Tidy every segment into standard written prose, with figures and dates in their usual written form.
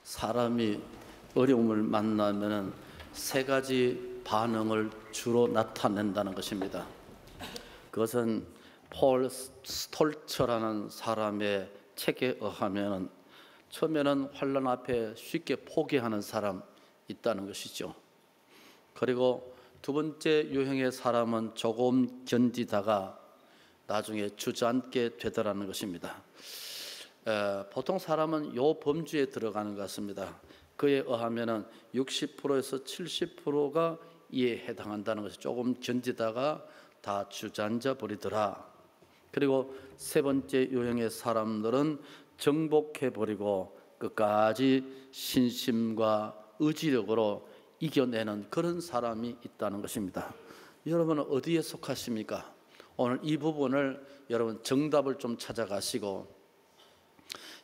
사람이 어려움을 만나면 세 가지 반응을 주로 나타낸다는 것입니다. 그것은 폴 스톨처라는 사람의 책에 의하면 처음에는 환난 앞에 쉽게 포기하는 사람 있다는 것이죠. 그리고 두 번째 유형의 사람은 조금 견디다가 나중에 주저앉게 되더라는 것입니다. 보통 사람은 요 범주에 들어가는 것 같습니다. 그에 의하면 60%에서 70%가 이에 해당한다는 것이 조금 견디다가 다 주저앉아 버리더라. 그리고 세 번째 유형의 사람들은 정복해 버리고 끝까지 신심과 의지력으로 이겨내는 그런 사람이 있다는 것입니다. 여러분은 어디에 속하십니까? 오늘 이 부분을 여러분 정답을 좀 찾아가시고,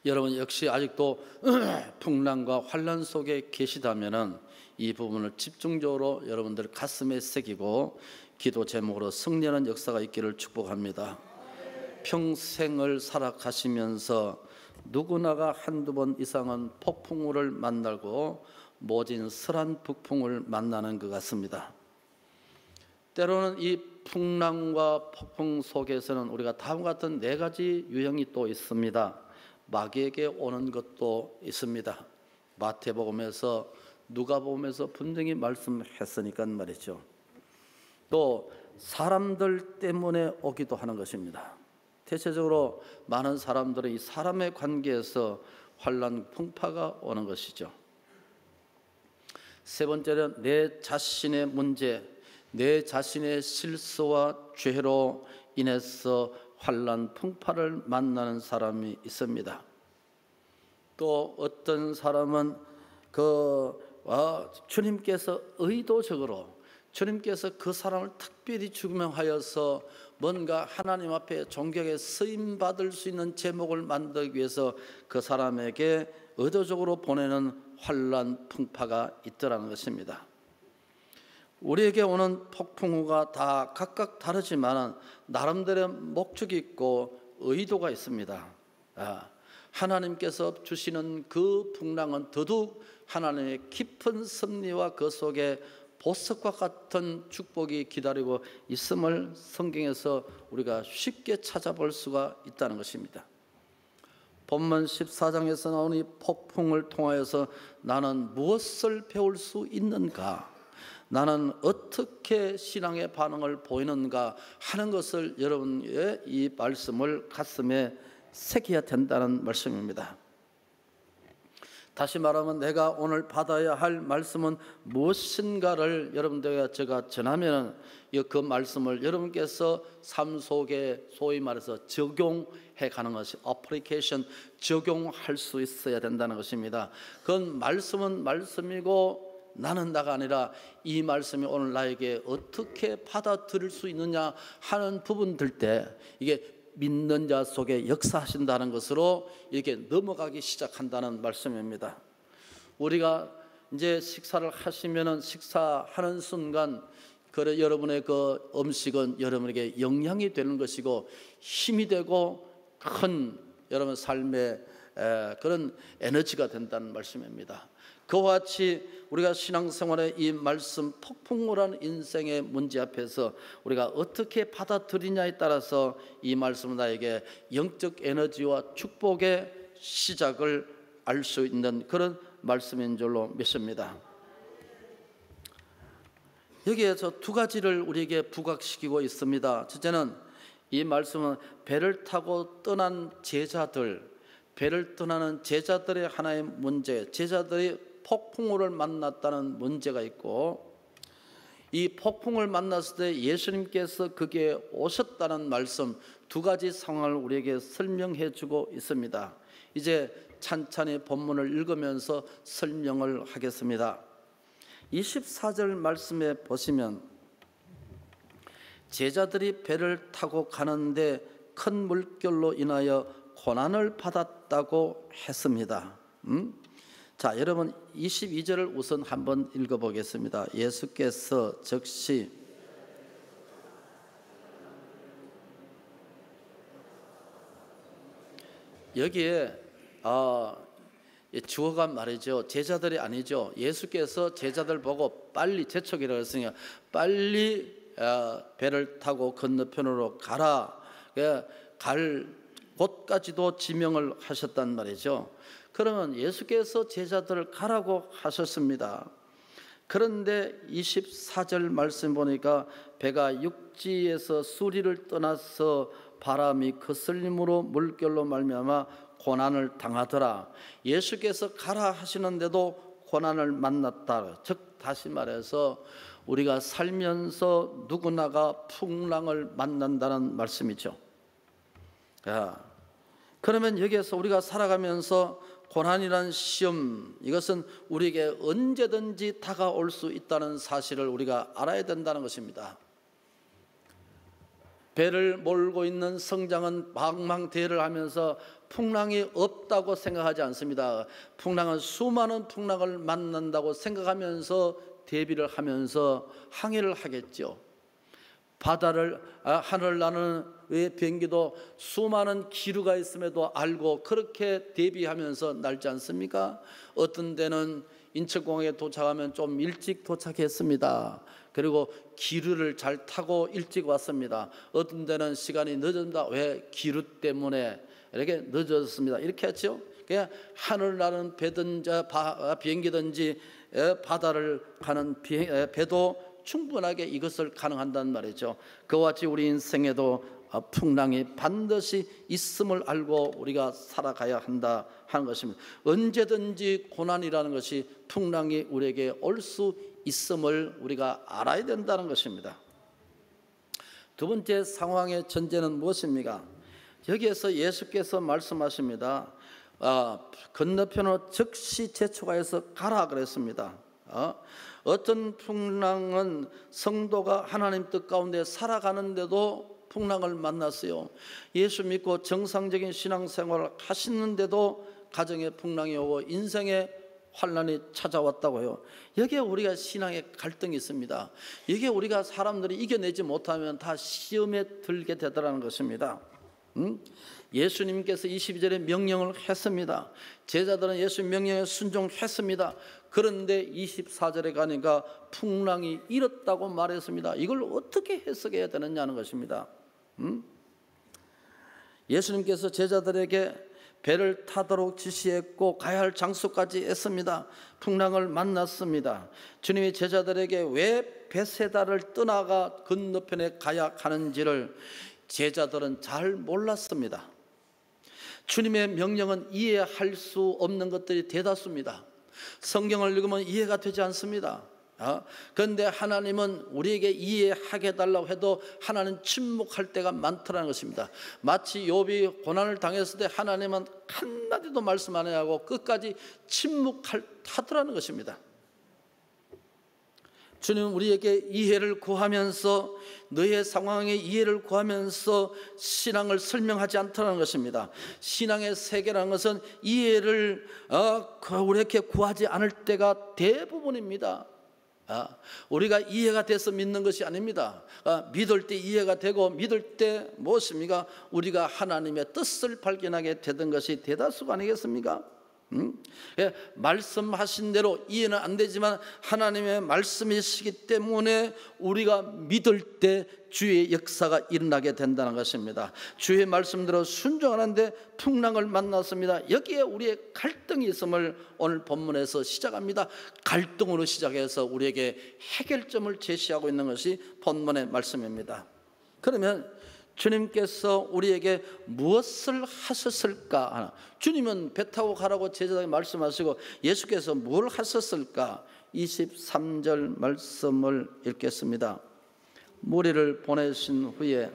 여러분 역시 아직도 풍랑과 환난 속에 계시다면은 이 부분을 집중적으로 여러분들 가슴에 새기고 기도 제목으로 승리하는 역사가 있기를 축복합니다. 평생을 살아가시면서 누구나가 한두 번 이상은 폭풍우를 만나고 모진 설한 북풍을 만나는 것 같습니다. 때로는 이 풍랑과 폭풍 속에서는 우리가 다음과 같은 네 가지 유형이 또 있습니다. 마귀에게 오는 것도 있습니다. 마태복음에서 누가복음에서 분명히 말씀했으니까 말이죠. 또 사람들 때문에 오기도 하는 것입니다. 대체적으로 많은 사람들은 이 사람의 관계에서 환난 풍파가 오는 것이죠. 세 번째는 내 자신의 문제, 내 자신의 실수와 죄로 인해서 환난 풍파를 만나는 사람이 있습니다. 또 어떤 사람은 주님께서 의도적으로 주님께서 그 사람을 특별히 죽임하여서 뭔가 하나님 앞에 존경에 쓰임받을 수 있는 제목을 만들기 위해서 그 사람에게 의도적으로 보내는 환난 풍파가 있더라는 것입니다. 우리에게 오는 폭풍우가 다 각각 다르지만 나름대로 목적이 있고 의도가 있습니다. 하나님께서 주시는 그 풍랑은 더더욱 하나님의 깊은 섭리와 그 속에 보석과 같은 축복이 기다리고 있음을 성경에서 우리가 쉽게 찾아볼 수가 있다는 것입니다. 본문 14장에서 나오는 이 폭풍을 통하여서 나는 무엇을 배울 수 있는가, 나는 어떻게 신앙의 반응을 보이는가 하는 것을 여러분의 이 말씀을 가슴에 새겨야 된다는 말씀입니다. 다시 말하면 내가 오늘 받아야 할 말씀은 무엇인가를 여러분들에게 제가 전하면 그 말씀을 여러분께서 삶 속에 소위 말해서 적용해 가는 것이 application, 적용할 수 있어야 된다는 것입니다. 그건 말씀은 말씀이고 나는 나가 아니라 이 말씀이 오늘 나에게 어떻게 받아들일 수 있느냐 하는 부분들 때 이게 믿는 자 속에 역사하신다는 것으로 이렇게 넘어가기 시작한다는 말씀입니다. 우리가 이제 식사를 하시면은 식사하는 순간 그래 여러분의 그 음식은 여러분에게 영향이 되는 것이고 힘이 되고 큰 여러분 삶의 그런 에너지가 된다는 말씀입니다. 그와 같이 우리가 신앙생활의 이 말씀 폭풍우라는 인생의 문제 앞에서 우리가 어떻게 받아들이냐에 따라서 이 말씀은 나에게 영적 에너지와 축복의 시작을 알 수 있는 그런 말씀인 줄로 믿습니다. 여기에서 두 가지를 우리에게 부각시키고 있습니다. 첫째는 이 말씀은 배를 타고 떠난 제자들, 배를 떠나는 제자들의 하나의 문제, 제자들이 폭풍우를 만났다는 문제가 있고, 이 폭풍을 만났을 때 예수님께서 거기에 오셨다는 말씀, 두 가지 상황을 우리에게 설명해 주고 있습니다. 이제 찬찬히 본문을 읽으면서 설명을 하겠습니다. 24절 말씀에 보시면 제자들이 배를 타고 가는데 큰 물결로 인하여 고난을 받았다고 했습니다. 자, 여러분 22절을 우선 한번 읽어보겠습니다. 예수께서 즉시 여기에 주어가 말이죠. 제자들이 아니죠. 예수께서 제자들 보고 빨리 재촉이라고 했으니까 빨리 배를 타고 건너편으로 가라. 갈 곳까지도 지명을 하셨단 말이죠. 그러면 예수께서 제자들을 가라고 하셨습니다. 그런데 24절 말씀 보니까 배가 육지에서 수리를 떠나서 바람이 거슬림으로 물결로 말미암아 고난을 당하더라. 예수께서 가라 하시는데도 고난을 만났다. 즉 다시 말해서 우리가 살면서 누구나가 풍랑을 만난다는 말씀이죠. 그러면 여기에서 우리가 살아가면서 고난이란 시험, 이것은 우리에게 언제든지 다가올 수 있다는 사실을 우리가 알아야 된다는 것입니다. 배를 몰고 있는 성장은 망망대해를 하면서 풍랑이 없다고 생각하지 않습니다. 풍랑은 수많은 풍랑을 만난다고 생각하면서 대비를 하면서 항해를 하겠죠. 바다를 하늘 나는 비행기도 수많은 기류가 있음에도 알고 그렇게 대비하면서 날지 않습니까? 어떤 데는 인천공항에 도착하면 좀 일찍 도착했습니다. 그리고 기류를 잘 타고 일찍 왔습니다. 어떤 데는 시간이 늦었습니다. 왜? 기류 때문에 이렇게 늦었습니다. 이렇게 했죠. 그냥 하늘 나는 비행기든지 바다를 가는 배도 충분하게 이것을 가능한단 말이죠. 그와 같이 우리 인생에도 풍랑이 반드시 있음을 알고 우리가 살아가야 한다 하는 것입니다. 언제든지 고난이라는 것이 풍랑이 우리에게 올 수 있음을 우리가 알아야 된다는 것입니다. 두 번째 상황의 전제는 무엇입니까? 여기에서 예수께서 말씀하십니다. 건너편으로 즉시 재촉하여서 가라 그랬습니다. 어떤 풍랑은 성도가 하나님 뜻 가운데 살아가는데도 풍랑을 만났어요. 예수 믿고 정상적인 신앙생활을 하시는데도 가정에 풍랑이 오고 인생에 환난이 찾아왔다고요. 여기에 우리가 신앙의 갈등이 있습니다. 이게 우리가 사람들이 이겨내지 못하면 다 시험에 들게 되더라는 것입니다. 예수님께서 22절에 명령을 했습니다. 제자들은 예수 명령에 순종했습니다. 그런데 24절에 가니까 풍랑이 일었다고 말했습니다. 이걸 어떻게 해석해야 되느냐는 것입니다. 예수님께서 제자들에게 배를 타도록 지시했고 가야 할 장소까지 했습니다. 풍랑을 만났습니다. 주님이 제자들에게 왜 베세다를 떠나가 건너편에 가야 하는지를 제자들은 잘 몰랐습니다. 주님의 명령은 이해할 수 없는 것들이 대다수입니다. 성경을 읽으면 이해가 되지 않습니다. 그런데 하나님은 우리에게 이해하게 해달라고 해도 하나님은 침묵할 때가 많더라는 것입니다. 마치 욥이 고난을 당했을 때 하나님은 한마디도 말씀 안 하고 끝까지 침묵하더라는 것입니다. 주님은 우리에게 이해를 구하면서 너의 상황에 이해를 구하면서 신앙을 설명하지 않더라는 것입니다. 신앙의 세계라는 것은 이해를 우리에게 구하지 않을 때가 대부분입니다. 우리가 이해가 돼서 믿는 것이 아닙니다. 믿을 때 이해가 되고 믿을 때 무엇입니까? 우리가 하나님의 뜻을 발견하게 되던 것이 대다수가 아니겠습니까? 말씀하신 대로 이해는 안 되지만 하나님의 말씀이시기 때문에 우리가 믿을 때 주의 역사가 일어나게 된다는 것입니다. 주의 말씀대로 순종하는데 풍랑을 만났습니다. 여기에 우리의 갈등이 있음을 오늘 본문에서 시작합니다. 갈등으로 시작해서 우리에게 해결점을 제시하고 있는 것이 본문의 말씀입니다. 그러면 주님께서 우리에게 무엇을 하셨을까? 주님은 배 타고 가라고 제자들에게 말씀하시고 예수께서 뭘 하셨을까? 23절 말씀을 읽겠습니다. 무리를 보내신 후에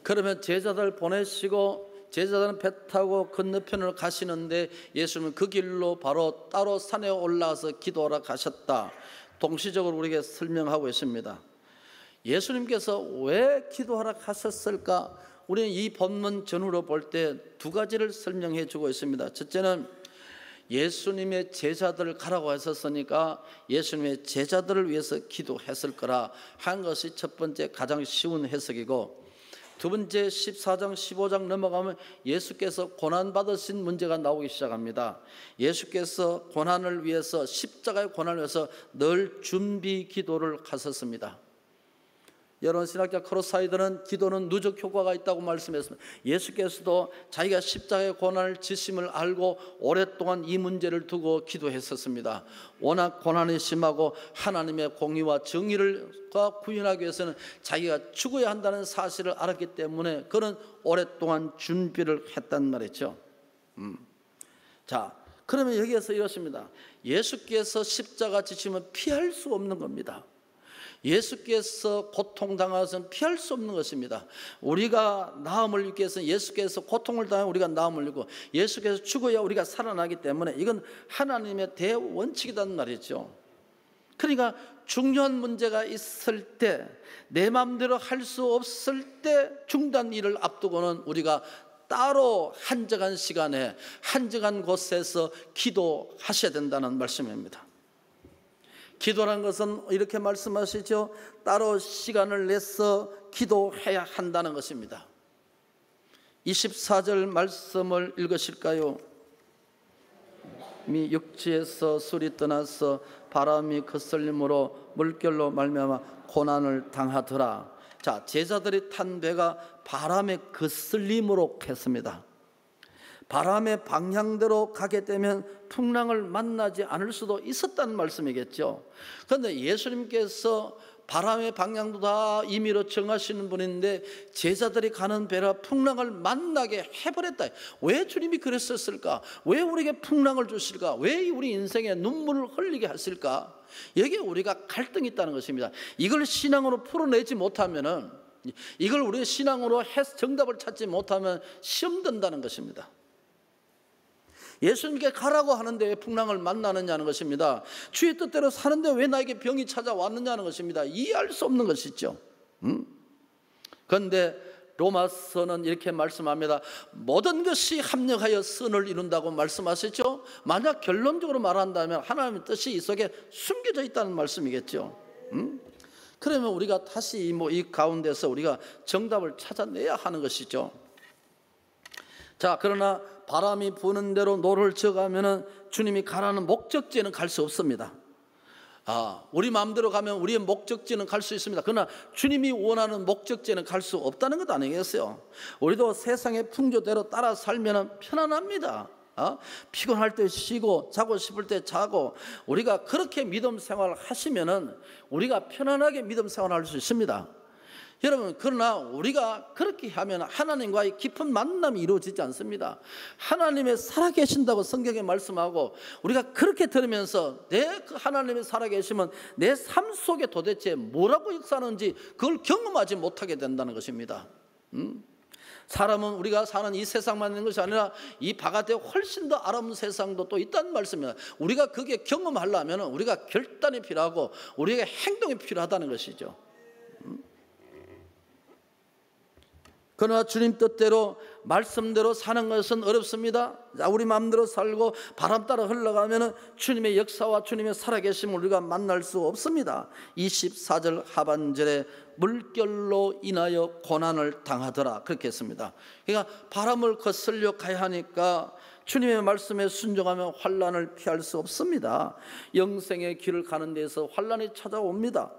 그러면 제자들 보내시고 제자들은 배 타고 건너편을 가시는데 예수님은 그 길로 바로 따로 산에 올라와서 기도하러 가셨다. 동시적으로 우리에게 설명하고 있습니다. 예수님께서 왜 기도하러 가셨을까? 우리는 이 본문 전후로 볼 때 두 가지를 설명해 주고 있습니다. 첫째는 예수님의 제자들을 가라고 했었으니까 예수님의 제자들을 위해서 기도했을 거라 한 것이 첫 번째 가장 쉬운 해석이고, 두 번째 14장 15장 넘어가면 예수께서 고난받으신 문제가 나오기 시작합니다. 예수께서 고난을 위해서, 십자가의 고난을 위해서 늘 준비 기도를 하셨습니다. 여러분, 신학자 크로사이드는 기도는 누적 효과가 있다고 말씀했습니다. 예수께서도 자기가 십자가의 고난을 지심을 알고 오랫동안 이 문제를 두고 기도했었습니다. 워낙 고난이 심하고 하나님의 공의와 정의를 구현하기 위해서는 자기가 죽어야 한다는 사실을 알았기 때문에 그는 오랫동안 준비를 했단 말이죠. 자, 그러면 여기에서 이렇습니다. 예수께서 십자가 지심은 피할 수 없는 겁니다. 예수께서 고통당하셔서는 피할 수 없는 것입니다. 우리가 나음을 입기 위해서 예수께서 고통을 당하면 우리가 나음을 입고, 예수께서 죽어야 우리가 살아나기 때문에 이건 하나님의 대원칙이란 말이죠. 그러니까 중요한 문제가 있을 때, 내 마음대로 할 수 없을 때, 중단 일을 앞두고는 우리가 따로 한적한 시간에 한적한 곳에서 기도하셔야 된다는 말씀입니다. 기도라는 것은 이렇게 말씀하시죠. 따로 시간을 내서 기도해야 한다는 것입니다. 24절 말씀을 읽으실까요? 육지에서 술이 떠나서 바람이 거슬림으로 물결로 말미암아 고난을 당하더라. 자, 제자들이 탄 배가 바람에 거슬림으로 했습니다. 바람의 방향대로 가게 되면 풍랑을 만나지 않을 수도 있었다는 말씀이겠죠. 그런데 예수님께서 바람의 방향도 다 임의로 정하시는 분인데 제자들이 가는 배라 풍랑을 만나게 해버렸다. 왜 주님이 그랬었을까? 왜 우리에게 풍랑을 주실까? 왜 우리 인생에 눈물을 흘리게 하실까? 여기에 우리가 갈등이 있다는 것입니다. 이걸 신앙으로 풀어내지 못하면은, 이걸 우리가 신앙으로 해서 정답을 찾지 못하면 시험 든다는 것입니다. 예수님께 가라고 하는데 왜 풍랑을 만나느냐는 것입니다. 주의 뜻대로 사는데 왜 나에게 병이 찾아왔느냐는 것입니다. 이해할 수 없는 것이죠. 그런데 로마서는 이렇게 말씀합니다. 모든 것이 합력하여 선을 이룬다고 말씀하시죠. 만약 결론적으로 말한다면 하나님의 뜻이 이 속에 숨겨져 있다는 말씀이겠죠. 그러면 우리가 다시 이 가운데서 우리가 정답을 찾아내야 하는 것이죠. 자, 그러나 바람이 부는 대로 노를 져가면은 주님이 가라는 목적지에는 갈 수 없습니다. 우리 마음대로 가면 우리의 목적지는 갈 수 있습니다. 그러나 주님이 원하는 목적지에는 갈 수 없다는 것 아니겠어요? 우리도 세상의 풍조대로 따라 살면 편안합니다. 피곤할 때 쉬고 자고 싶을 때 자고, 우리가 그렇게 믿음 생활을 하시면은 우리가 편안하게 믿음 생활을 할 수 있습니다. 여러분, 그러나 우리가 그렇게 하면 하나님과의 깊은 만남이 이루어지지 않습니다. 하나님의 살아계신다고 성경에 말씀하고, 우리가 그렇게 들으면서 그 하나님의 살아계심은 내 삶 속에 도대체 뭐라고 역사하는지 그걸 경험하지 못하게 된다는 것입니다. 사람은 우리가 사는 이 세상만 있는 것이 아니라 이 바깥에 훨씬 더 아름다운 세상도 또 있다는 말씀입니다. 우리가 그게 경험하려면 우리가 결단이 필요하고 우리에게 행동이 필요하다는 것이죠. 그러나 주님 뜻대로 말씀대로 사는 것은 어렵습니다. 우리 마음대로 살고 바람 따라 흘러가면 주님의 역사와 주님의 살아계심을 우리가 만날 수 없습니다. 24절 하반절에 물결로 인하여 고난을 당하더라, 그렇게 했습니다. 그러니까 바람을 거슬려 가야 하니까 주님의 말씀에 순종하면 환난을 피할 수 없습니다. 영생의 길을 가는 데서 환난이 찾아옵니다.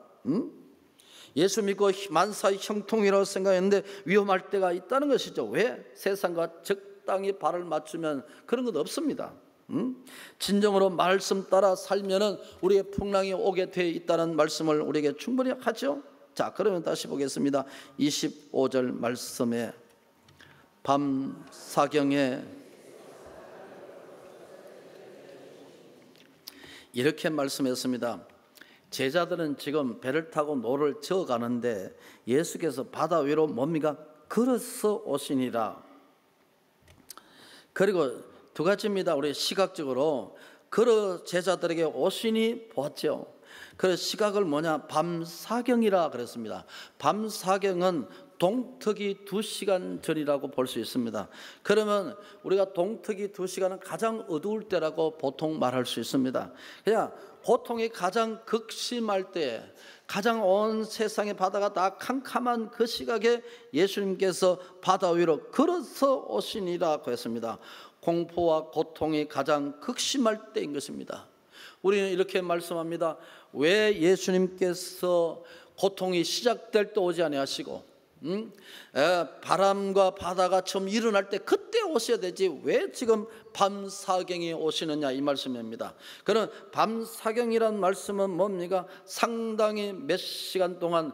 예수 믿고 만사의 형통이라고 생각했는데 위험할 때가 있다는 것이죠. 왜? 세상과 적당히 발을 맞추면 그런 것 없습니다. 진정으로 말씀 따라 살면은 우리의 풍랑이 오게 되어 있다는 말씀을 우리에게 충분히 하죠. 자, 그러면 다시 보겠습니다. 25절 말씀에 밤 사경에 이렇게 말씀했습니다. 제자들은 지금 배를 타고 노를 저어 가는데 예수께서 바다 위로 뭡니까? 걸어서 오시니라. 그리고 두 가지입니다. 우리 시각적으로 걸어 제자들에게 오시니 보았죠. 그래서 시각을 뭐냐? 밤사경이라 그랬습니다. 밤사경은 동특이 2시간 전이라고 볼 수 있습니다. 그러면 우리가 동특이 2시간은 가장 어두울 때라고 보통 말할 수 있습니다. 그냥 고통이 가장 극심할 때, 가장 온 세상의 바다가 다 캄캄한 그 시각에 예수님께서 바다 위로 걸어서 오시니라고 했습니다. 공포와 고통이 가장 극심할 때인 것입니다. 우리는 이렇게 말씀합니다. 왜 예수님께서 고통이 시작될 때 오지 아니하시고 바람과 바다가 처음 일어날 때 그때 오셔야 되지 왜 지금 밤사경이 오시느냐, 이 말씀입니다. 그런 밤사경이란 말씀은 뭡니까? 상당히 몇 시간 동안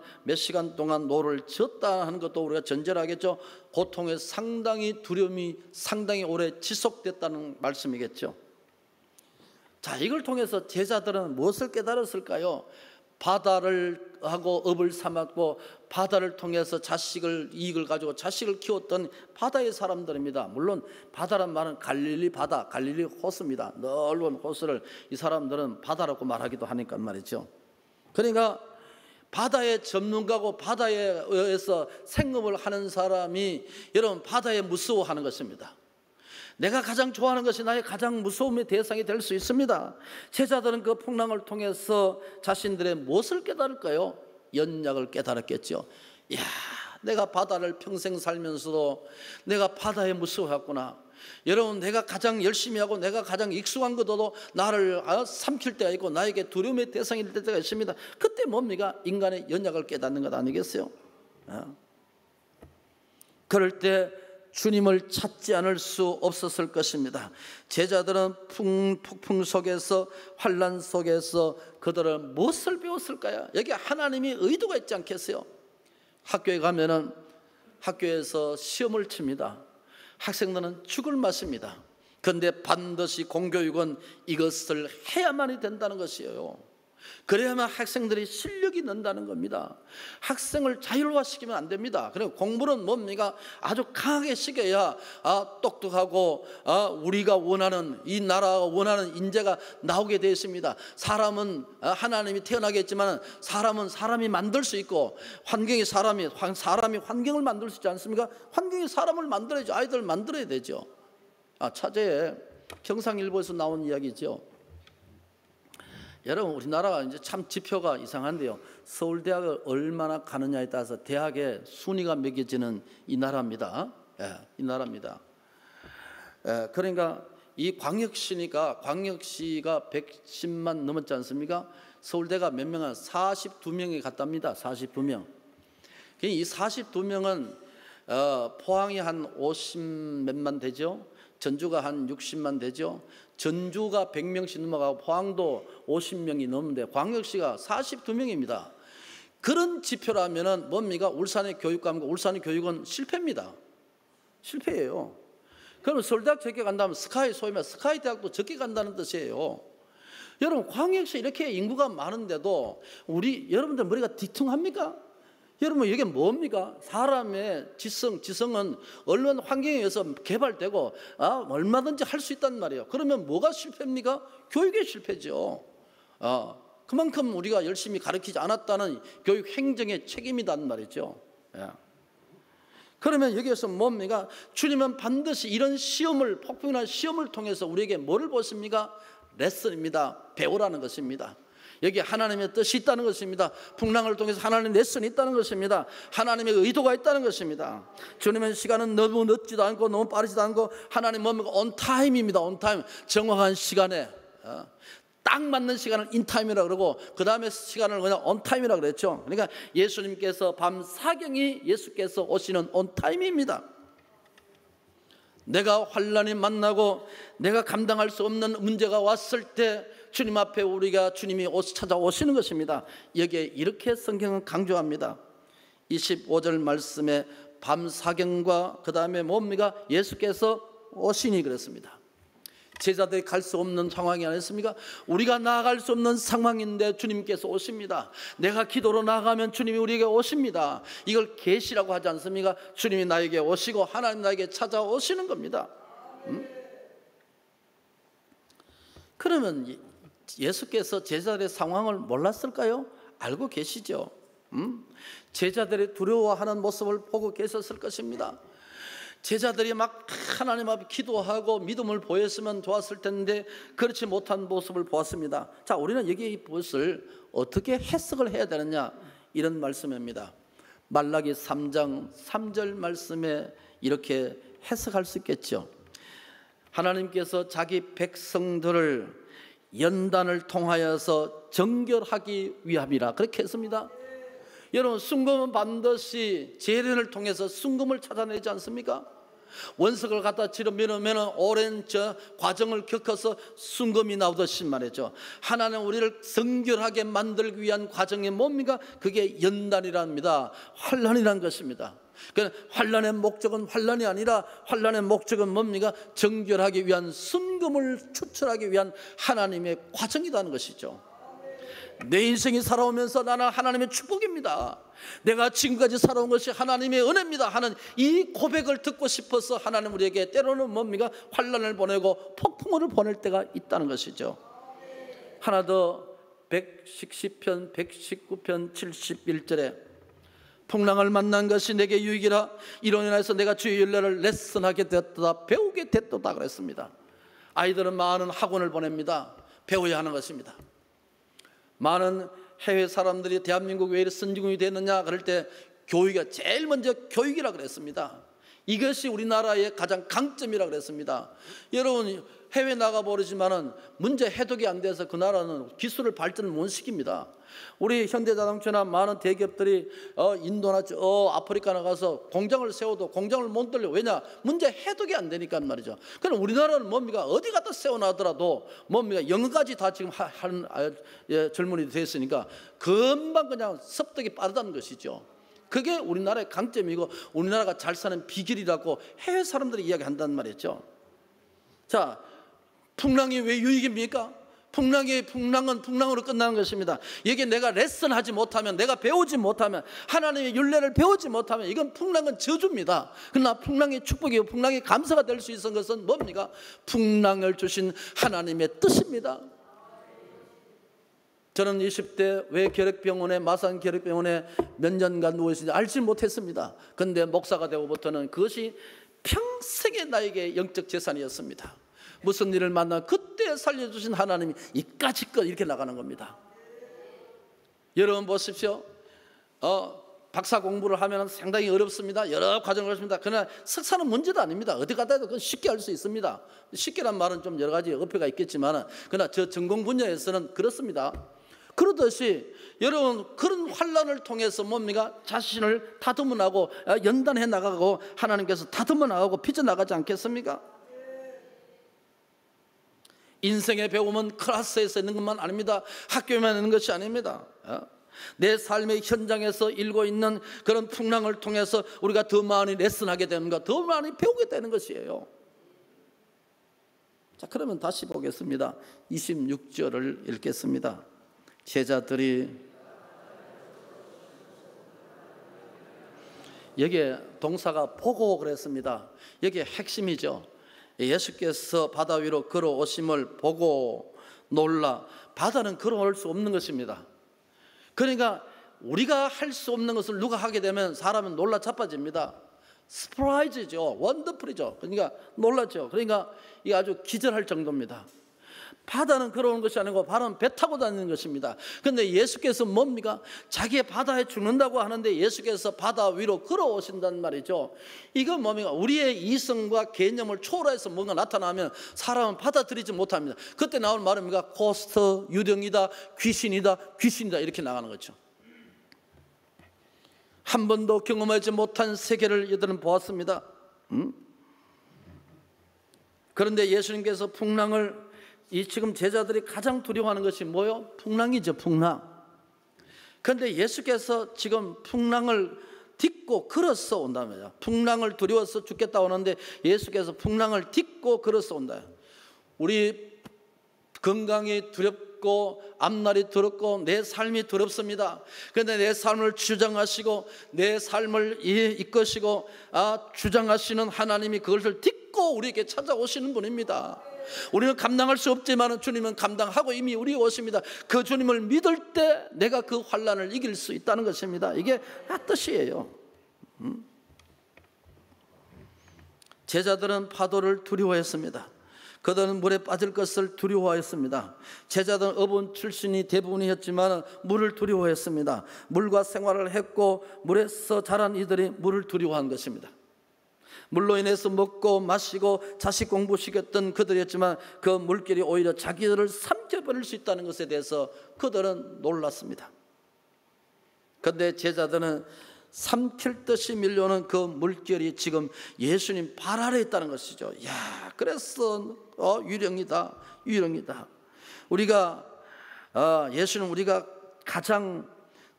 노를 지었다 하는 것도 우리가 전제하겠죠. 고통에 상당히 두려움이 상당히 오래 지속됐다는 말씀이겠죠. 자, 이걸 통해서 제자들은 무엇을 깨달았을까요? 바다를 하고 업을 삼았고 바다를 통해서 이익을 가지고 자식을 키웠던 바다의 사람들입니다. 물론 바다란 말은 갈릴리 바다, 갈릴리 호수입니다. 넓은 호수를 이 사람들은 바다라고 말하기도 하니까 말이죠. 그러니까 바다의 전문가고 바다에 의해서 생업을 하는 사람이 여러분 바다에 무서워하는 것입니다. 내가 가장 좋아하는 것이 나의 가장 무서움의 대상이 될 수 있습니다. 제자들은 그 풍랑을 통해서 자신들의 무엇을 깨달을까요? 연약을 깨달았겠죠. 이야, 내가 바다를 평생 살면서도 내가 바다에 무서워했구나. 여러분, 내가 가장 열심히 하고 내가 가장 익숙한 것도 나를 삼킬 때가 있고 나에게 두려움의 대상이 될 때가 있습니다. 그때 뭡니까? 인간의 연약을 깨닫는 것 아니겠어요? 그럴 때 주님을 찾지 않을 수 없었을 것입니다. 제자들은 폭풍 속에서, 환난 속에서 그들은 무엇을 배웠을까요? 여기 하나님이 의도가 있지 않겠어요? 학교에 가면은 학교에서 시험을 칩니다. 학생들은 죽을 맛입니다. 그런데 반드시 공교육은 이것을 해야만이 된다는 것이에요. 그래야만 학생들이 실력이 는다는 겁니다. 학생을 자율화시키면 안 됩니다. 그리고 공부는 뭡니까? 아주 강하게 시켜야 똑똑하고 우리가 원하는, 이 나라가 원하는 인재가 나오게 되어 있습니다. 사람은 하나님이 태어나게 했지만 사람은 사람이 만들 수 있고 환경이 사람이 환경을 만들 수 있지 않습니까? 환경이 사람을 만들어야죠. 아이들을 만들어야 되죠. 차제에 경상일보에서 나온 이야기죠. 여러분, 우리나라가 이제 참 지표가 이상한데요. 서울대학을 얼마나 가느냐에 따라서 대학의 순위가 매겨지는 이 나라입니다. 이 나라입니다. 그러니까 이 광역시가 110만 넘었지 않습니까? 서울대가 몇 명은 42명이 갔답니다. 42명. 이 42명은 포항이 한 50몇만 되죠. 전주가 한 60만 되죠. 전주가 100명씩 넘어가고 포항도 50명이 넘는데 광역시가 42명입니다. 그런 지표라면은 뭡니까? 울산의 교육감과 울산의 교육은 실패입니다. 실패예요. 그러면 서울대학 적게 간다면 소위 말해 스카이 대학도 적게 간다는 뜻이에요. 여러분, 광역시 이렇게 인구가 많은데도 여러분들 머리가 뒤통합니까? 여러분, 이게 뭡니까? 사람의 지성은 얼마나 환경에 의해서 개발되고 얼마든지 할 수 있단 말이에요. 그러면 뭐가 실패입니까? 교육의 실패죠. 그만큼 우리가 열심히 가르치지 않았다는 교육 행정의 책임이란 말이죠. 그러면 여기에서 뭡니까? 주님은 반드시 이런 폭풍이나 시험을 통해서 우리에게 뭐를 보십니까? 레슨입니다. 배우라는 것입니다. 여기 하나님의 뜻이 있다는 것입니다. 풍랑을 통해서 하나님의 레슨이 있다는 것입니다. 하나님의 의도가 있다는 것입니다. 주님의 시간은 너무 늦지도 않고 너무 빠르지도 않고 하나님 뭡니까? 온타임입니다. 온타임. 정확한 시간에 딱 맞는 시간을 인타임이라고 그러고 그 다음에 시간을 그냥 온타임이라고 그랬죠. 그러니까 예수님께서 밤 사경이 예수께서 오시는 온타임입니다. 내가 환난이 만나고 내가 감당할 수 없는 문제가 왔을 때 주님 앞에 주님이 찾아오시는 것입니다. 여기에 이렇게 성경은 강조합니다. 25절 말씀에 밤사경과 그 다음에 뭡니까? 예수께서 오시니 그랬습니다. 제자들이 갈 수 없는 상황이 아니었습니까? 우리가 나아갈 수 없는 상황인데 주님께서 오십니다. 내가 기도로 나아가면 주님이 우리에게 오십니다. 이걸 계시라고 하지 않습니까? 주님이 나에게 오시고 하나님 나에게 찾아오시는 겁니다. 그러면 예수께서 제자들의 상황을 몰랐을까요? 알고 계시죠. 제자들이 두려워하는 모습을 보고 계셨을 것입니다. 제자들이 막 하나님 앞에 기도하고 믿음을 보였으면 좋았을 텐데 그렇지 못한 모습을 보았습니다. 자, 우리는 여기 이 것을 어떻게 해석을 해야 되느냐, 이런 말씀입니다. 말라기 3장 3절 말씀에 이렇게 해석할 수 있겠죠. 하나님께서 자기 백성들을 연단을 통하여서 정결하기 위함이라, 그렇게 했습니다. 여러분, 순금은 반드시 재련을 통해서 순금을 찾아내지 않습니까? 원석을 갖다 지르면 오랜 과정을 겪어서 순금이 나오듯이 말이죠. 하나님 우리를 정결하게 만들기 위한 과정이 뭡니까? 그게 연단이랍니다. 환난이라는 것입니다. 그러니까 환난의 목적은 환난이 아니라, 환난의 목적은 뭡니까? 정결하기 위한 순금을 추출하기 위한 하나님의 과정이라는 것이죠. 내 인생이 살아오면서 나는 하나님의 축복입니다, 내가 지금까지 살아온 것이 하나님의 은혜입니다 하는 이 고백을 듣고 싶어서 하나님 우리에게 때로는 뭡니까? 환난을 보내고 폭풍을 보낼 때가 있다는 것이죠. 하나 더, 110편 119편 71절에 풍랑을 만난 것이 내게 유익이라, 이로 인해서 내가 주의 윤례를 레슨하게 되었다, 배우게 됐다 그랬습니다. 아이들은 많은 학원을 보냅니다. 배워야 하는 것입니다. 많은 해외 사람들이 대한민국 왜 이렇게 선진국이 됐느냐 그럴 때 교육이 제일 먼저 교육이라 그랬습니다. 이것이 우리나라의 가장 강점이라 그랬습니다. 여러분, 해외 나가버리지만은 문제 해독이 안 돼서 그 나라는 기술을 발전을 못 시킵니다. 우리 현대자동차나 많은 대기업들이 인도나 아프리카 나가서 공장을 세워도 공장을 못 돌려. 왜냐? 문제 해독이 안 되니까 말이죠. 그럼 우리나라는 뭡니까? 어디 갖다 세워놔더라도 뭡니까? 영어까지 다 지금 하는 젊은이들이 됐으니까 금방 그냥 습득이 빠르다는 것이죠. 그게 우리나라의 강점이고 우리나라가 잘 사는 비결이라고 해외 사람들이 이야기한단 말이죠. 자, 풍랑이 왜 유익입니까? 풍랑은 풍랑으로 끝나는 것입니다. 이게 내가 레슨하지 못하면, 내가 배우지 못하면, 하나님의 율례를 배우지 못하면 이건 풍랑은 저주입니다. 그러나 풍랑의 축복이고 풍랑의 감사가 될 수 있는 것은 뭡니까? 풍랑을 주신 하나님의 뜻입니다. 저는 20대 왜 결핵병원에, 마산 결핵병원에 몇 년간 누워있는지 알지 못했습니다. 그런데 목사가 되고부터는 그것이 평생의 나에게 영적 재산이었습니다. 무슨 일을 만나 그때 살려주신 하나님이 이까짓 것 이렇게 나가는 겁니다. 여러분 보십시오. 박사 공부를 하면 상당히 어렵습니다. 여러 과정을 거칩니다. 그러나 석사는 문제도 아닙니다. 어디 가다 해도 쉽게 할 수 있습니다. 쉽게란 말은 좀 여러 가지 어폐가 있겠지만, 그러나 저 전공 분야에서는 그렇습니다. 그러듯이 여러분, 그런 환난을 통해서 뭡니까? 자신을 다듬어 나가고 연단해 나가고 하나님께서 다듬어 나가고 빚어 나가지 않겠습니까? 인생의 배움은 클래스에서 있는 것만 아닙니다. 학교에만 있는 것이 아닙니다. 내 삶의 현장에서 일고 있는 그런 풍랑을 통해서 우리가 더 많이 레슨하게 되는 것, 더 많이 배우게 되는 것이에요. 자, 그러면 다시 보겠습니다. 26절을 읽겠습니다. 제자들이, 여기에 동사가 보고 그랬습니다. 여기에 핵심이죠. 예수께서 바다 위로 걸어오심을 보고 놀라. 바다는 걸어올 수 없는 것입니다. 그러니까 우리가 할 수 없는 것을 누가 하게 되면 사람은 놀라 자빠집니다. 스프라이즈죠. 원더풀이죠. 그러니까 놀랐죠. 그러니까 이게 아주 기절할 정도입니다. 바다는 걸어오는 것이 아니고 바다는 배 타고 다니는 것입니다. 그런데 예수께서 뭡니까? 자기의 바다에 죽는다고 하는데 예수께서 바다 위로 걸어오신단 말이죠. 이건 뭡니까? 우리의 이성과 개념을 초월해서 뭔가 나타나면 사람은 받아들이지 못합니다. 그때 나온 말입니까? 고스트, 유령이다, 귀신이다, 귀신이다, 이렇게 나가는 거죠. 한 번도 경험하지 못한 세계를 이들은 보았습니다. 그런데 예수님께서 풍랑을, 이 지금 제자들이 가장 두려워하는 것이 뭐요? 풍랑이죠, 풍랑. 그런데 예수께서 지금 풍랑을 딛고 걸어서 온다며요. 풍랑을 두려워서 죽겠다 오는데 예수께서 풍랑을 딛고 걸어서 온다. 우리 건강이 두렵고 앞날이 두렵고 내 삶이 두렵습니다. 그런데 내 삶을 주장하시고 내 삶을 이끄시고 주장하시는 하나님이 그것을 딛고 믿고 우리에게 찾아오시는 분입니다. 우리는 감당할 수 없지만 주님은 감당하고 이미 우리에 오십니다. 그 주님을 믿을 때 내가 그 환난을 이길 수 있다는 것입니다. 이게 뜻이에요. 제자들은 파도를 두려워했습니다. 그들은 물에 빠질 것을 두려워했습니다. 제자들은 어부 출신이 대부분이었지만 물을 두려워했습니다. 물과 생활을 했고 물에서 자란 이들이 물을 두려워한 것입니다. 물로 인해서 먹고 마시고 자식 공부시켰던 그들이었지만 그 물길이 오히려 자기들을 삼켜버릴 수 있다는 것에 대해서 그들은 놀랐습니다. 그런데 제자들은 삼킬 듯이 밀려오는 그 물결이 지금 예수님 발 아래에 있다는 것이죠. 야, 그래서 유령이다, 유령이다. 우리가 예수는 우리가 가장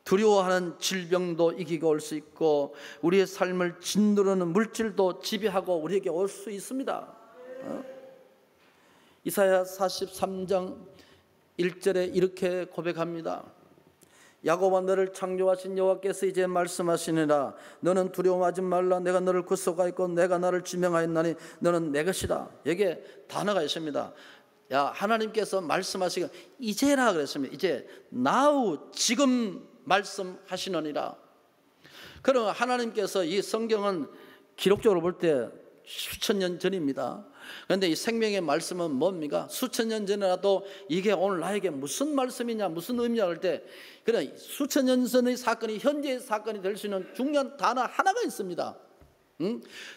두려워하는 질병도 이기고 올 수 있고 우리의 삶을 짓누르는 물질도 지배하고 우리에게 올 수 있습니다. 이사야 43장 1절에 이렇게 고백합니다. 야곱아, 너를 창조하신 여호와께서 이제 말씀하시니라. 너는 두려워하지 말라. 내가 너를 구속하였고 내가 나를 지명하였나니 너는 내 것이다. 여기에 단어가 있습니다. 야, 하나님께서 말씀하시고 이제라 그랬습니다. 이제 now, 지금 말씀하시느니라. 그럼 하나님께서 이 성경은 기록적으로 볼 때 수천 년 전입니다. 그런데 이 생명의 말씀은 뭡니까? 수천 년 전이라도 이게 오늘 나에게 무슨 말씀이냐, 무슨 의미냐 할 때 그냥 수천 년 전의 사건이 현재의 사건이 될 수 있는 중요한 단어 하나가 있습니다.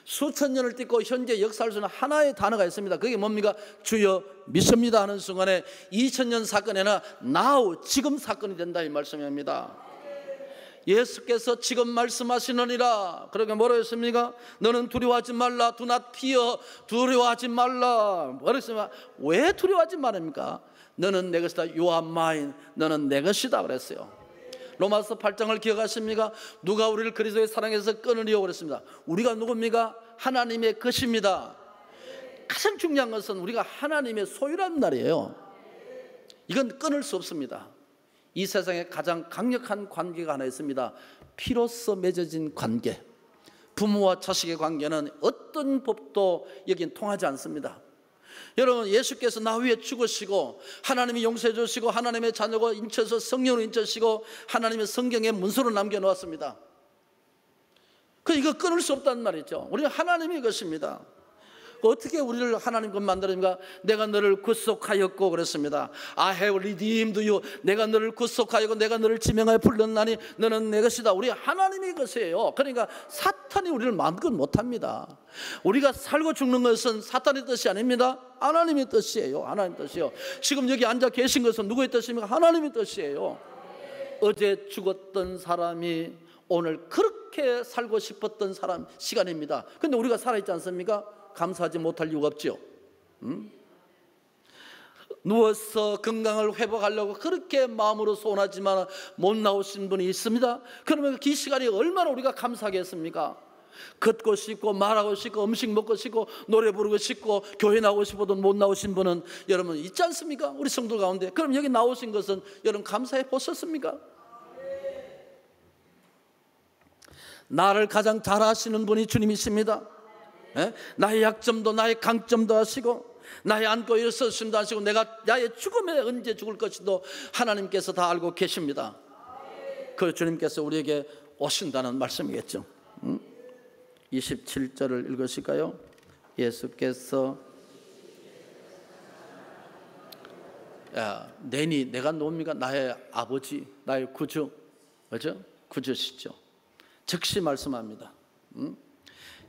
수천 년을 딛고 현재 역사할 수 있는 하나의 단어가 있습니다. 그게 뭡니까? 주여 믿습니다 하는 순간에 2000년 사건에나 now, 지금 사건이 된다 이 말씀입니다. 예수께서 지금 말씀하시느니라. 그러니까 뭐라고 했습니까? 너는 두려워하지 말라. Do not fear. 두려워하지 말라. 뭐라고 했습니까? 왜 두려워하지 말입니까? 너는 내 것이다. You are mine. 너는 내 것이다 그랬어요. 로마서 8장을 기억하십니까? 누가 우리를 그리스도의 사랑에서 끊으려고 그랬습니다. 우리가 누굽니까? 하나님의 것입니다. 가장 중요한 것은 우리가 하나님의 소유란 말이에요. 이건 끊을 수 없습니다. 이 세상에 가장 강력한 관계가 하나 있습니다. 피로써 맺어진 관계. 부모와 자식의 관계는 어떤 법도 여긴 통하지 않습니다. 여러분, 예수께서 나 위에 죽으시고 하나님이 용서해 주시고 하나님의 자녀가 인쳐서 성령으로 인쳐시고 하나님의 성경에 문서로 남겨놓았습니다. 이거 끊을 수 없다는 말이죠. 우리는 하나님의 것입니다. 어떻게 우리를 하나님 것 만들었는가? 내가 너를 구속하였고 그랬습니다. I have redeemed you. 내가 너를 구속하였고 내가 너를 지명하여 불렀나니 너는 내 것이다. 우리 하나님의 것이에요. 그러니까 사탄이 우리를 마음껏 못합니다. 우리가 살고 죽는 것은 사탄의 뜻이 아닙니다. 하나님의 뜻이에요. 하나님의 뜻이요. 지금 여기 앉아 계신 것은 누구의 뜻입니까? 하나님의 뜻이에요. 어제 죽었던 사람이 오늘 그렇게 살고 싶었던 사람 시간입니다. 근데 우리가 살아있지 않습니까? 감사하지 못할 이유가 없죠. 누워서 건강을 회복하려고 그렇게 마음으로 소원하지만 못 나오신 분이 있습니다. 그러면 그 시간이 얼마나 우리가 감사하겠습니까? 걷고 싶고 말하고 싶고 음식 먹고 싶고 노래 부르고 싶고 교회 나오고 싶어도 못 나오신 분은 여러분 있지 않습니까? 우리 성도 가운데. 그럼 여기 나오신 것은 여러분 감사해 보셨습니까? 나를 가장 잘 아시는 분이 주님이십니다. 나의 약점도 나의 강점도 아시고 나의 안고 일어서심도 아시고 내가 나의 죽음에 언제 죽을 것인도 하나님께서 다 알고 계십니다. 그 주님께서 우리에게 오신다는 말씀이겠죠. 27절을 읽으실까요? 예수께서 내가 누굽니까? 나의 아버지, 나의 구주, 그죠? 구주시죠. 즉시 말씀합니다.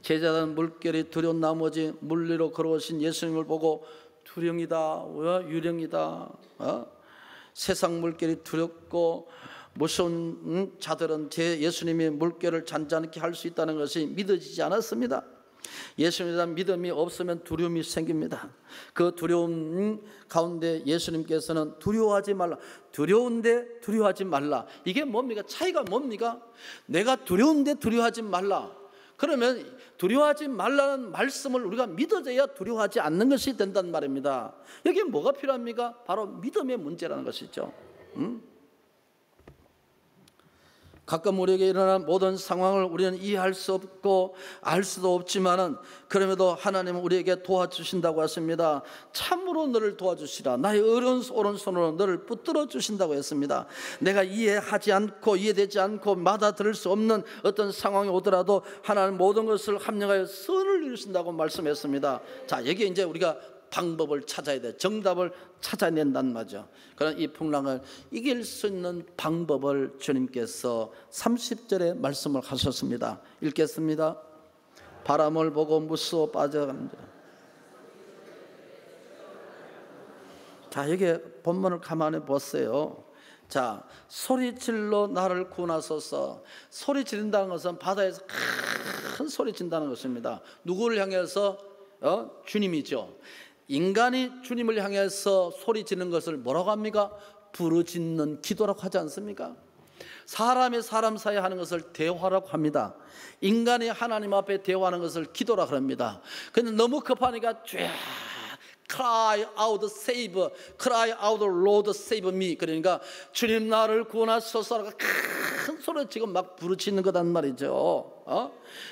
제자들은 물결이 두려운 나머지 물 위로 걸어오신 예수님을 보고 두령이다, 유령이다. 세상 물결이 두렵고 무서운 자들은 예수님이 물결을 잔잔하게 할 수 있다는 것이 믿어지지 않았습니다. 예수님에 대한 믿음이 없으면 두려움이 생깁니다. 그 두려움 가운데 예수님께서는 두려워하지 말라. 두려운데 두려워하지 말라. 이게 뭡니까? 차이가 뭡니까? 내가 두려운데 두려워하지 말라. 그러면 두려워하지 말라는 말씀을 우리가 믿어져야 두려워하지 않는 것이 된단 말입니다. 여기에 뭐가 필요합니까? 바로 믿음의 문제라는 것이죠. 가끔 우리에게 일어나는 모든 상황을 우리는 이해할 수 없고 알 수도 없지만은 그럼에도 하나님은 우리에게 도와주신다고 하십니다. 참으로 너를 도와주시라. 나의 오른손으로 너를 붙들어 주신다고 했습니다. 내가 이해하지 않고 이해되지 않고 받아들일 수 없는 어떤 상황이 오더라도 하나님 모든 것을 합력하여 선을 이루신다고 말씀했습니다. 자, 여기에 이제 우리가 방법을 찾아야 돼. 정답을 찾아야 된단 말이죠. 그런 이 풍랑을 이길 수 있는 방법을 주님께서 30절에 말씀을 하셨습니다. 읽겠습니다. 바람을 보고 무서워 빠져갑니다. 자, 여기 본문을 가만히 보세요. 자, 소리질러 나를 구원하소서. 소리 지른다는 것은 바다에서 큰 소리 친다는 것입니다. 누구를 향해서? 주님이죠. 인간이 주님을 향해서 소리 지르는 것을 뭐라고 합니까? 부르짖는 기도라고 하지 않습니까? 사람이 사람 사이에 하는 것을 대화라고 합니다. 인간이 하나님 앞에 대화하는 것을 기도라고 합니다. 근데 너무 급하니까 쫙 cry out save, cry out Lord save me. 그러니까 주님 나를 구원하소서라고 큰 소리로 지금 막 부르짖는 거단 말이죠.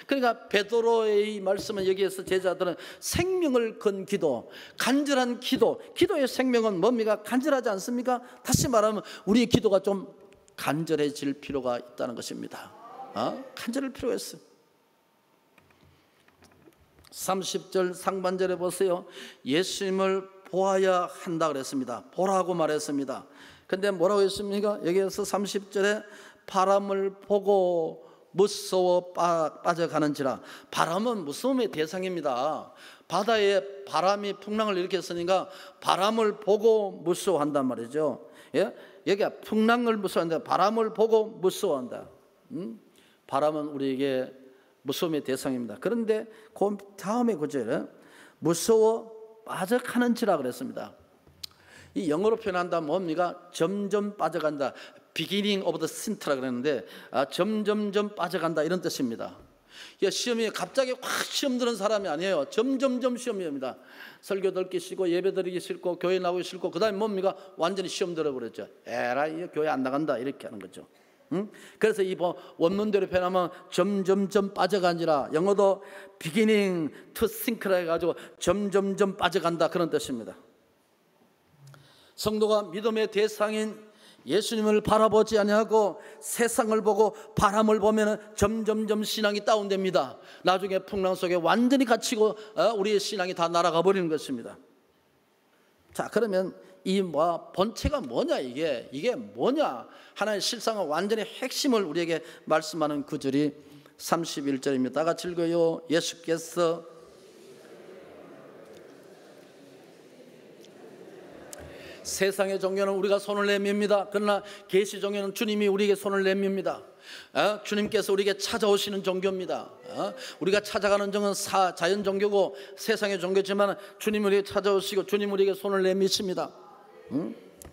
그러니까 베드로의 말씀은 여기에서 제자들은 생명을 건 기도, 간절한 기도, 기도의 생명은 뭡니까? 간절하지 않습니까? 다시 말하면 우리의 기도가 좀 간절해질 필요가 있다는 것입니다. 간절할 필요가 있어요. 30절 상반절에 보세요. 예수님을 보아야 한다 그랬습니다. 보라고 말했습니다. 근데 뭐라고 했습니까? 여기에서 30절에 바람을 보고 무서워 빠져가는지라. 바람은 무서움의 대상입니다. 바다에 바람이 풍랑을 일으켰으니까 바람을 보고 무서워한단 말이죠. 예? 여기가 풍랑을 무서워한다. 바람을 보고 무서워한다. 바람은 우리에게 무서움의 대상입니다. 그런데 그 다음에 구절에 무서워 빠져가는지라 그랬습니다. 이 영어로 표현한다면 뭡니까? 점점 빠져간다. Beginning of the sint라 그랬는데 점점점 빠져간다 이런 뜻입니다. 시험이 갑자기 확 시험 드는 사람이 아니에요. 점점점 시험입니다. 설교 듣기 싫고 예배 드리기 싫고 교회 나오기 싫고 그 다음에 뭡니까? 완전히 시험 들어버렸죠. 에라이 교회 안 나간다 이렇게 하는 거죠. 그래서 이 원문대로 표현하면 점점점 빠져가니라. 영어도 beginning to sink라 해가지고 점점점 빠져간다 그런 뜻입니다. 성도가 믿음의 대상인 예수님을 바라보지 아니하고 세상을 보고 바람을 보면 점점점 신앙이 다운됩니다. 나중에 풍랑 속에 완전히 갇히고 우리의 신앙이 다 날아가 버리는 것입니다. 자, 그러면 이 본체가 뭐냐, 이게 뭐냐? 하나의 실상은 완전히 핵심을 우리에게 말씀하는 구절이 31절입니다. 다 같이 읽어요. 예수께서 세상의 종교는 우리가 손을 내밉니다. 그러나 계시 종교는 주님이 우리에게 손을 내밉니다. 주님께서 우리에게 찾아오시는 종교입니다. 우리가 찾아가는 종은 자연 종교고 세상의 종교지만 주님이 우리에게 찾아오시고 주님 우리에게 손을 내미십니다.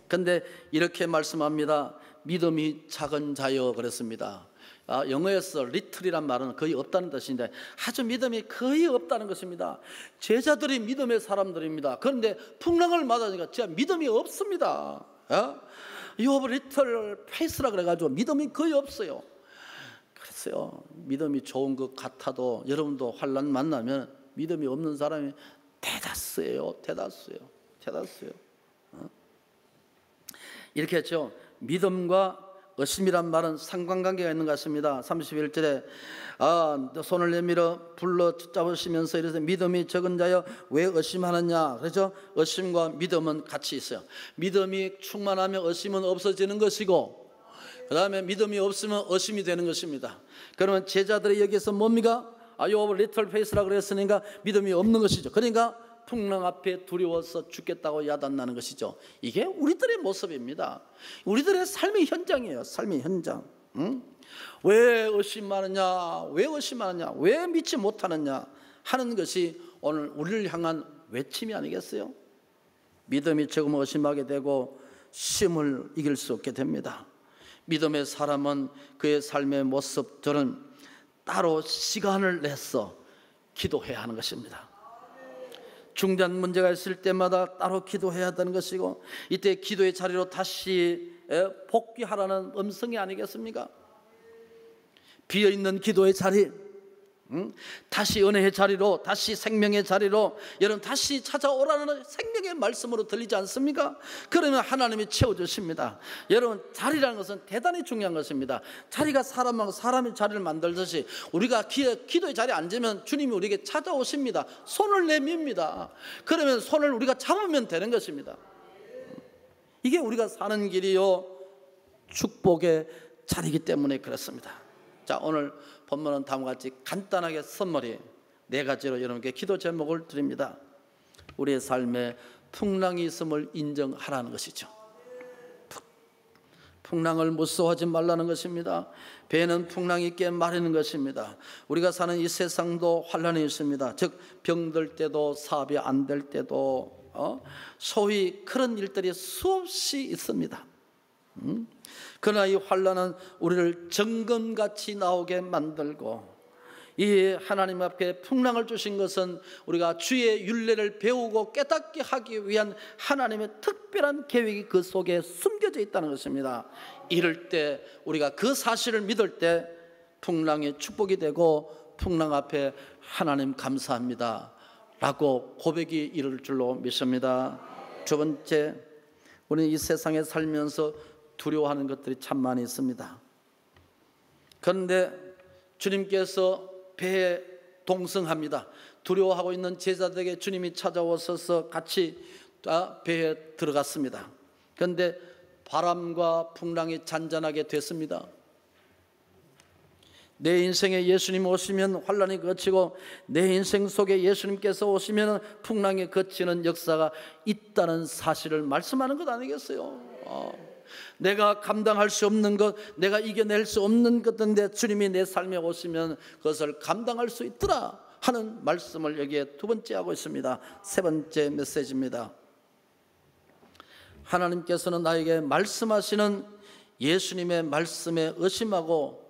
그런데 이렇게 말씀합니다. 믿음이 작은 자여 그랬습니다. 영어에서 little이란 말은 거의 없다는 뜻인데 아주 믿음이 거의 없다는 것입니다. 제자들이 믿음의 사람들입니다. 그런데 풍랑을 맞으니까 진짜 믿음이 없습니다. You have little faith라 그래가지고 믿음이 거의 없어요. 그랬어요. 믿음이 좋은 것 같아도 여러분도 환난 만나면 믿음이 없는 사람이 대다수예요. 이렇게 했죠. 믿음과 의심이란 말은 상관관계가 있는 것 같습니다. 31절에 손을 내밀어 불러 붙잡으시면서 이래서 믿음이 적은 자여 왜 의심하느냐. 그렇죠? 의심과 믿음은 같이 있어요. 믿음이 충만하면 의심은 없어지는 것이고 그 다음에 믿음이 없으면 의심이 되는 것입니다. 그러면 제자들이 여기서 뭡니까? You have little faith라고 그랬으니까 믿음이 없는 것이죠. 그러니까 풍랑 앞에 두려워서 죽겠다고 야단나는 것이죠. 이게 우리들의 모습입니다. 우리들의 삶의 현장이에요. 삶의 현장. 왜 의심하느냐, 왜 믿지 못하느냐 하는 것이 오늘 우리를 향한 외침이 아니겠어요? 믿음이 적으면 의심하게 되고 시험을 이길 수 없게 됩니다. 믿음의 사람은 그의 삶의 모습들은 따로 시간을 내서 기도해야 하는 것입니다. 중대한 문제가 있을 때마다 따로 기도해야 하는 것이고 이때 기도의 자리로 다시 복귀하라는 음성이 아니겠습니까? 비어있는 기도의 자리, 다시 은혜의 자리로, 다시 생명의 자리로 여러분 다시 찾아오라는 생명의 말씀으로 들리지 않습니까? 그러면 하나님이 채워주십니다. 여러분, 자리라는 것은 대단히 중요한 것입니다. 자리가 사람하고 사람의 자리를 만들듯이 우리가 기도의 자리에 앉으면 주님이 우리에게 찾아오십니다. 손을 내밉니다. 그러면 손을 우리가 잡으면 되는 것입니다. 이게 우리가 사는 길이요 축복의 자리이기 때문에 그렇습니다. 자, 오늘 본문은 다음과 같이 간단하게 선머리 4가지로 여러분께 기도 제목을 드립니다. 우리의 삶에 풍랑이 있음을 인정하라는 것이죠. 풍랑을 무서워하지 말라는 것입니다. 배에는 풍랑이 있게 마르는 것입니다. 우리가 사는 이 세상도 환란이 있습니다. 즉 병들 때도 사업이 안 될 때도 소위 그런 일들이 수없이 있습니다. 그러나 이 환란은 우리를 정금같이 나오게 만들고, 이 하나님 앞에 풍랑을 주신 것은 우리가 주의 율례를 배우고 깨닫게 하기 위한 하나님의 특별한 계획이 그 속에 숨겨져 있다는 것입니다. 이럴 때 우리가 그 사실을 믿을 때 풍랑이 축복이 되고, 풍랑 앞에 하나님 감사합니다 라고 고백이 이룰 줄로 믿습니다. 두 번째, 우리는 이 세상에 살면서 두려워하는 것들이 참 많이 있습니다. 그런데 주님께서 배에 동승합니다. 두려워하고 있는 제자들에게 주님이 찾아오셔서 같이 배에 들어갔습니다. 그런데 바람과 풍랑이 잔잔하게 됐습니다. 내 인생에 예수님 오시면 환란이 그치고, 내 인생 속에 예수님께서 오시면 풍랑이 그치는 역사가 있다는 사실을 말씀하는 것 아니겠어요? 내가 감당할 수 없는 것, 내가 이겨낼 수 없는 것인데 주님이 내 삶에 오시면 그것을 감당할 수 있더라 하는 말씀을 여기에 두 번째 하고 있습니다. 세 번째 메시지입니다. 하나님께서는 나에게 말씀하시는 예수님의 말씀에 의심하고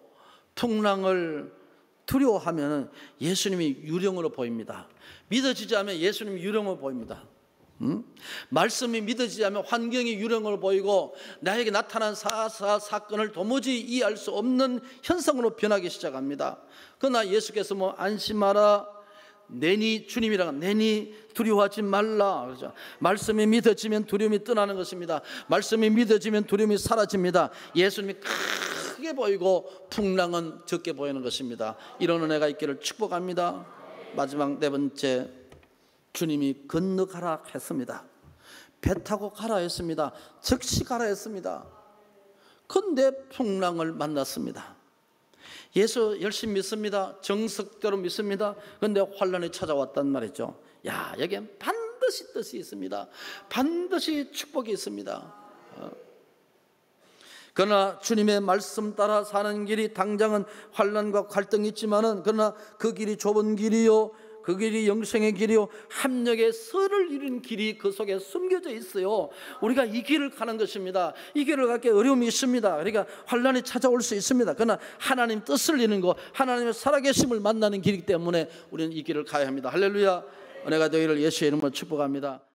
풍랑을 두려워하면 예수님이 유령으로 보입니다. 믿어지지 않으면 예수님이 유령으로 보입니다. 말씀이 믿어지지 않으면 환경이 유령으로 보이고, 나에게 나타난 사건을 도무지 이해할 수 없는 현상으로 변하기 시작합니다. 그러나 예수께서 안심하라, 내니, 주님이라고 내니 두려워하지 말라 그러죠. 말씀이 믿어지면 두려움이 떠나는 것입니다. 말씀이 믿어지면 두려움이 사라집니다. 예수님이 크게 보이고 풍랑은 적게 보이는 것입니다. 이런 은혜가 있기를 축복합니다. 마지막 네 번째, 주님이 건너가라 했습니다. 배 타고 가라 했습니다. 즉시 가라 했습니다. 그런데 풍랑을 만났습니다. 예수 열심히 믿습니다. 정석대로 믿습니다. 그런데 환란이 찾아왔단 말이죠. 야, 여기엔 반드시 뜻이 있습니다. 반드시 축복이 있습니다. 그러나 주님의 말씀 따라 사는 길이 당장은 환란과 갈등이 있지만은, 그러나 그 길이 좁은 길이요, 그 길이 영생의 길이요, 합력의 설을 이룬 길이 그 속에 숨겨져 있어요. 우리가 이 길을 가는 것입니다. 이 길을 가기 어려움이 있습니다. 그러니까 환란이 찾아올 수 있습니다. 그러나 하나님 뜻을 이루는 것, 하나님의 살아계심을 만나는 길이기 때문에 우리는 이 길을 가야 합니다. 할렐루야. 은혜가 되기를 예수의 이름으로 축복합니다.